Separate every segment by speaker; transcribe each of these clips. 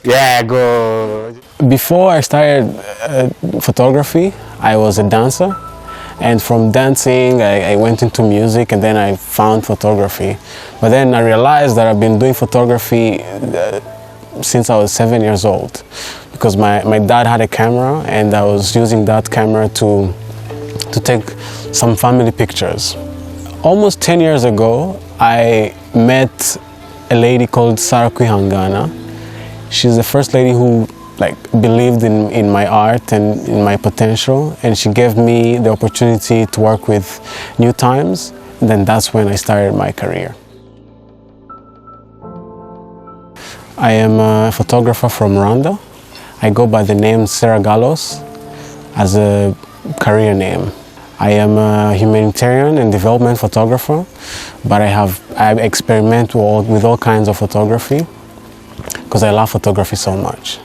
Speaker 1: Yeah, go. Before I started photography, I was a dancer. And from dancing, I went into music, and then I found photography. But then I realized that I've been doing photography since I was 7 years old, because my dad had a camera, and I was using that camera to take some family pictures. Almost 10 years ago, I met a lady called Serrah Galos. She's the first lady who believed in my art and in my potential, and she gave me the opportunity to work with New Times. And then that's when I started my career. I am a photographer from Rwanda. I go by the name Serrah Galos as a career name. I am a humanitarian and development photographer, but I experiment with all kinds of photography because I love photography so much.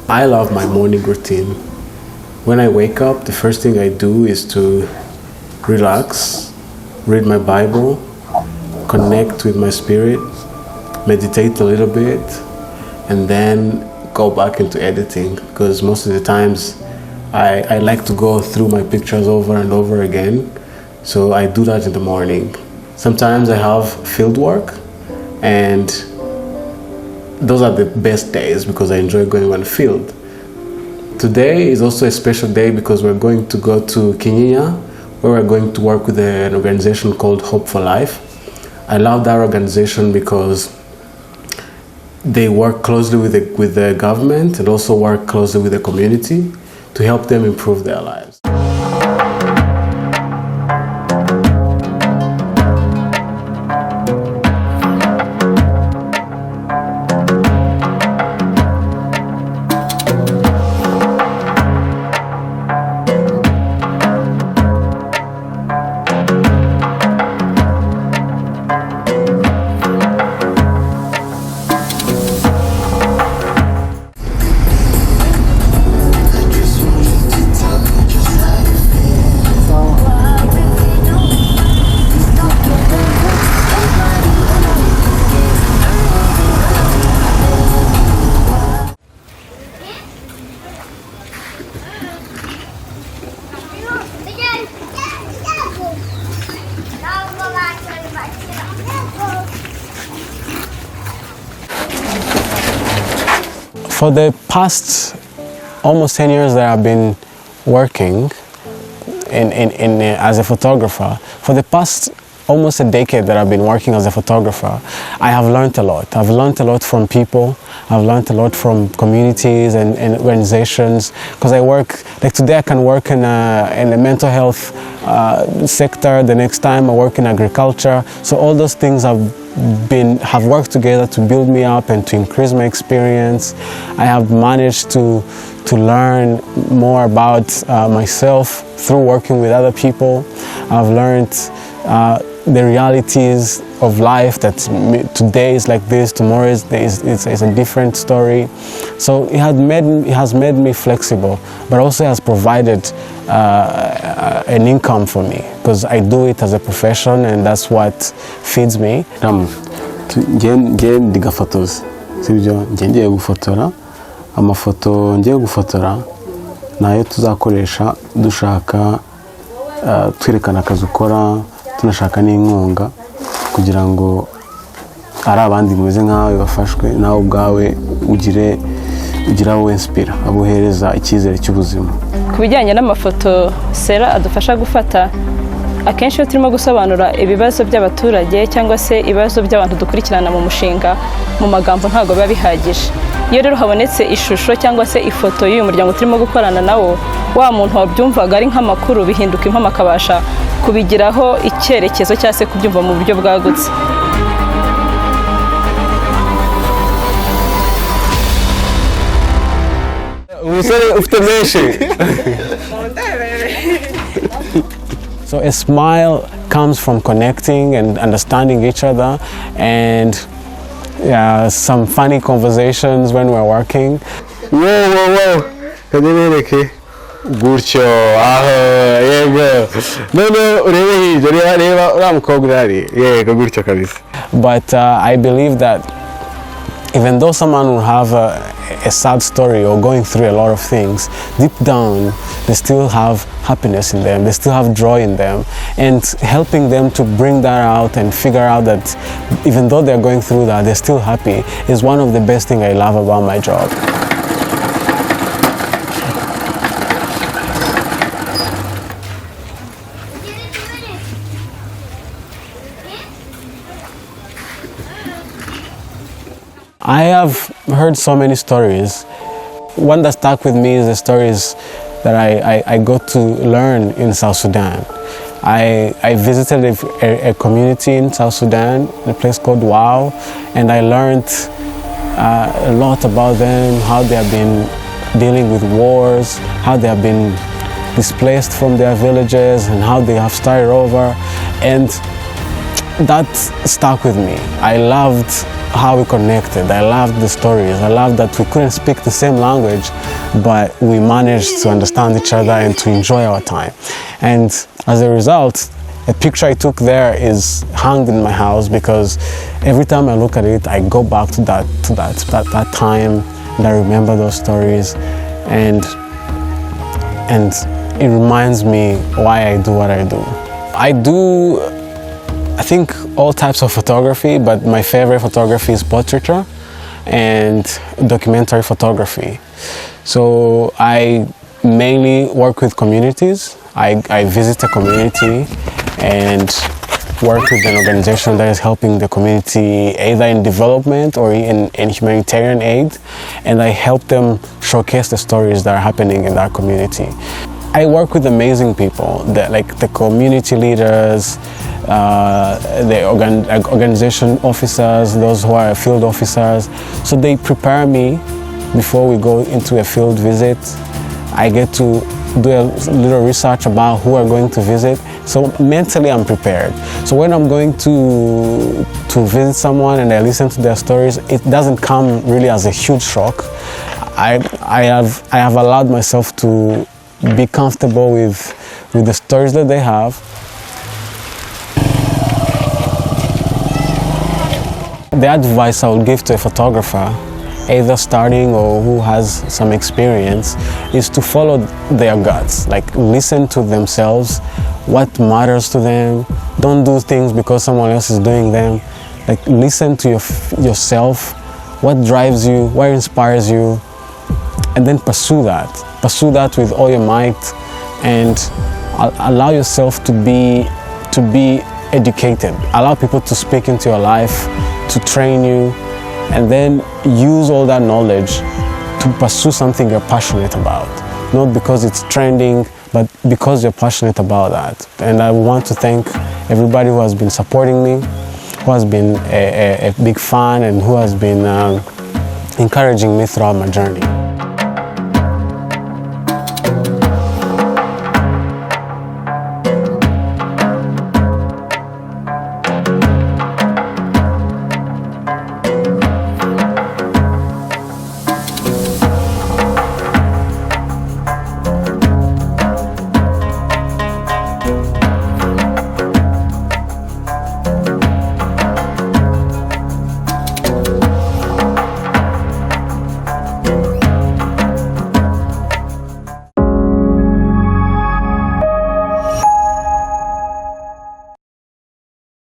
Speaker 1: I love my morning routine. When I wake up, the first thing I do is to relax, read my Bible, connect with my spirit, meditate a little bit, and then go back into editing, because most of the times I like to go through my pictures over and over again. So I do that in the morning. Sometimes I have field work, and those are the best days because I enjoy going on the field. Today is also a special day because we're going to go to Kenya, where we're going to work with an organization called Hope for Life. I love that organization because they work closely with the government and also work closely with the community to help them improve their lives. For the past almost 10 years that I've been working as a photographer, for the past almost a decade that I've been working as a photographer, I have learned a lot. I've learned a lot from people. I've learned a lot from communities and organizations, because I work, like today I can work in a mental health sector, the next time I work in agriculture. So all those things have worked together to build me up and to increase my experience. I have managed to learn more about myself through working with other people. I've learned the realities of life, that today is like this, tomorrow is a different story. So it has made me flexible, but also has provided an income for me, because I do it as a profession and that's what feeds me.
Speaker 2: Ngiye ndigafotoza, sibyo, ngiye gufotora amafoto, ngiye gufotora nayo tuzakoresha dushaka twerekana akazi ukora, tunashaka n'inkunga kugira ngo ari abandi bimeze nkawe bafashwe nawe ubwawe ugire aho inspira, abuhereza icyizere cy'ubuzima.
Speaker 3: Ku bijyanye n'amafoto Serrah adufasha gufata, akenshi iyo turimo gusobanura ibibazo by'abaturage cyangwa se ibibazo by'abantu dukurikirana mu mushinga, mu magambo ntabwo biba bihagije. Iyo rero habonetse ishusho cyangwa se ifoto y'uyu muryango turimo gukorana nawo, wa muntu wabyumvaga ari nk'amakuru bihinduka impamo, akabasha kubigiraho icyerekezo cyangwa se kubyumva mu buryo bwagutse.
Speaker 1: So a smile comes from connecting and understanding each other, and some funny conversations when we're working.
Speaker 4: Whoa.
Speaker 2: kadebereke gutyo aho yego none urebe hirya reba uriya mukobwa urari yego gutyo kabisa. But I believe that even though someone will have a sad story or going through a lot of things, deep down they still have happiness in them, they still have joy in them, and helping them to bring that out and figure out that even though they're going through that, they're still happy is one of the best things I love about my job. I have heard so many stories. One that stuck with me is the stories that I got to learn in South Sudan. I visited a community in South Sudan, a place called Wow, and I learned a lot about them, how they have been dealing with wars, how they have been displaced from their villages, and how they have started over. And that stuck with me. I loved how we connected. I loved the stories. I loved that we couldn't speak the same language, but we managed to understand each other and to enjoy our time. And as a result, a picture I took there is hung in my house because every time I look at it, I go back to that time, and I remember those stories, and it reminds me why I do what I do. I think all types of photography, but my favorite photography is portraiture and documentary photography. So I mainly work with communities. I visit a community and work with an organization that is helping the community either in development or in humanitarian aid, and I help them showcase the stories that are happening in that community. I work with amazing people, like the community leaders, the organization officers, those who are field officers. So they prepare me before we go into a field visit. I get to do a little research about who are going to visit. So mentally I'm prepared. So when I'm going to visit someone and I listen to their stories, it doesn't come really as a huge shock. I have allowed myself to be comfortable with the stories that they have. The advice I would give to a photographer, either starting or who has some experience, is to follow their guts. Like, listen to themselves, what matters to them. Don't do things because someone else is doing them. Like, listen to yourself, what drives you, what inspires you, and then pursue that. Pursue that with all your might, and allow yourself to be educated. Allow people to speak into your life, to train you, and then use all that knowledge to pursue something you're passionate about. Not because it's trending, but because you're passionate about that. And I want to thank everybody who has been supporting me, who has been a big fan, and who has been encouraging me throughout my journey.